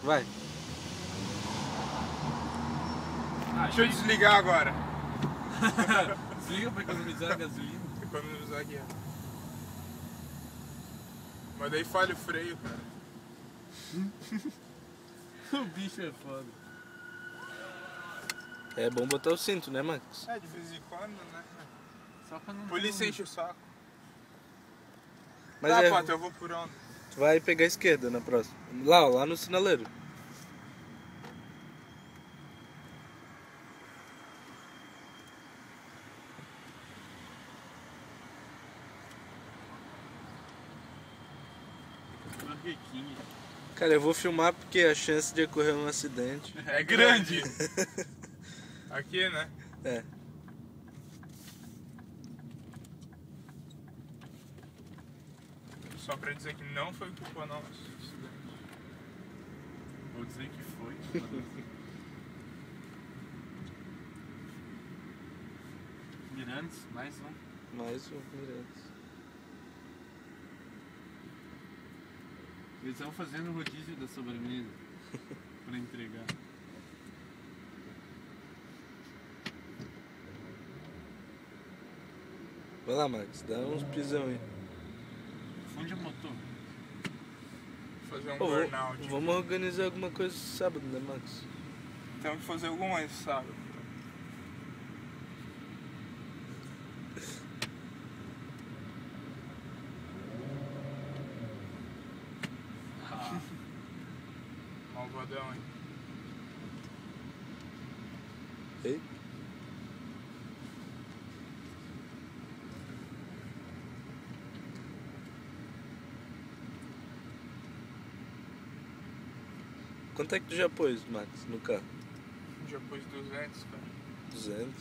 Vai. Deixa eu desligar agora. Desliga pra economizar a gasolina. Economizar aqui. Mas daí falha o freio, cara. O bicho é foda. É bom botar o cinto, né, Max? É, de vez em quando, né? Só pra não... Polícia enche o saco. Mas Tá, Pato, eu vou por onde? Tu vai pegar a esquerda na próxima. Lá, ó, lá no sinaleiro. Marquequinha. Cara, eu vou filmar porque a chance de ocorrer um acidente É grande. Aqui, né? é. Só pra dizer que não foi culpa nossa. Vou dizer que foi. Mirantes, mais um. Mais um Mirantes. Eles estão fazendo o rodízio da sobremesa pra entregar. Vai lá, Max, dá uns pisão aí. Funde o motor. Fazer um Pô, burnout. vamos organizar alguma coisa sábado, né, Max? Temos que fazer alguma coisa, sabe? Malvadão, hein? Ei? Quanto é que tu já pôs, Max, no carro? Já pus 200, cara. 200?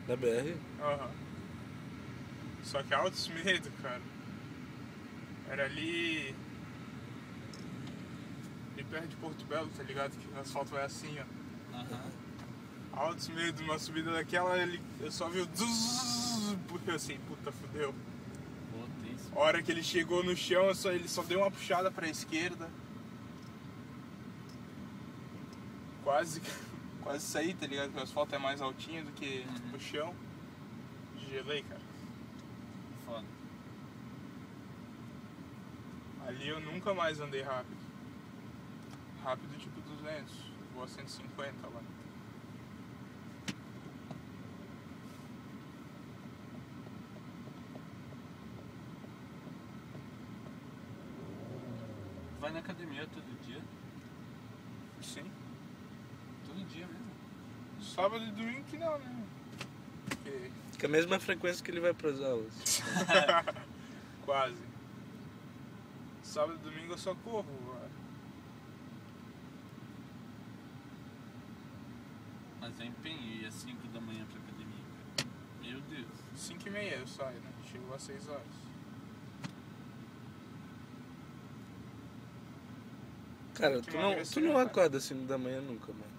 Na BR? Aham. Só que altos medo, cara. Era ali perto de Porto Belo, tá ligado? Que o asfalto vai assim, ó. Aham. Altos medo, uma subida daquela, eu só vi o dzz, porque assim, puta, fudeu. A hora que ele chegou no chão, ele só deu uma puxada pra esquerda. Quase saí, tá ligado? Porque o asfalto é mais altinho do que o chão. Gelei, cara. Foda. Ali eu nunca mais andei rápido. Rápido tipo 200, vou a 150 lá. Vai na academia todo dia? Sim. Todo dia mesmo? Sábado e domingo que não, né? Porque... Com a mesma frequência que ele vai pras aulas. Quase. Sábado e domingo eu só corro. Mas eu empenhei às 5 da manhã pra academia. Meu Deus. 5h30 eu saio, né? Chego às 6 horas. Cara, tu não acorda às 5 da manhã nunca, Max.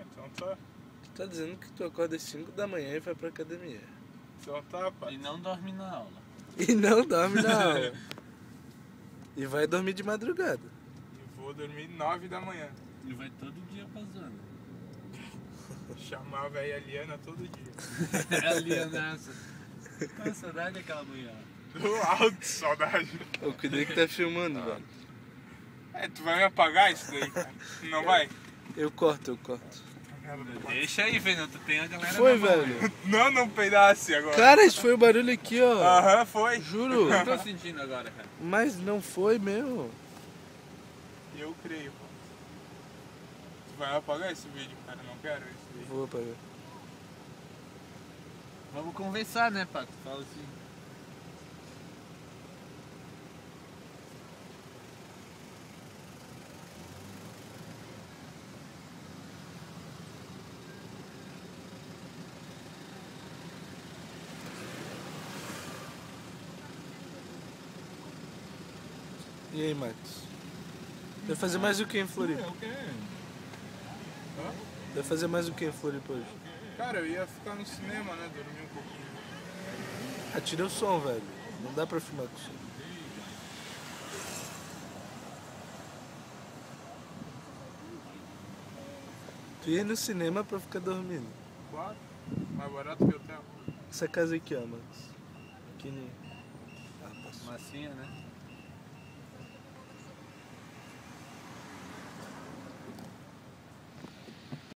Então tá. Tu tá dizendo que tu acorda às 5 da manhã e vai pra academia. Então tá, pai. E não dorme na aula. E não dorme na aula. E vai dormir de madrugada. Eu vou dormir 9 da manhã. E vai todo dia pra zona. Chamar a velha Liana todo dia. É a Lianaça. Tá saudade daquela mulher. Do alto, saudade. Eu cuidei que tá filmando, velho. É, tu vai me apagar isso daí, cara? Não vai? Eu corto. Deixa aí, velho. Tu tem a galera. Foi, na mão, velho. Não peidasse agora. Cara, isso foi o barulho aqui, ó. Aham, foi. Juro. Eu tô sentindo agora, cara. Mas não foi mesmo. Eu creio, pô. Tu vai apagar esse vídeo, cara? Não quero esse vídeo. Vou apagar. Vamos conversar, né, Pato? Fala assim. E aí, Max? Vai fazer mais o que em Floripa? É o quê? Vai fazer mais o que em Floripa hoje? Cara, eu ia ficar no cinema, né? Dormir um pouquinho. Atira o som, velho. Não dá pra filmar com o som. Tu ia no cinema pra ficar dormindo. Claro. Mais barato que hotel. Essa casa aqui, ó, mano. Pequenininha. Ah, passou. Massinha, né?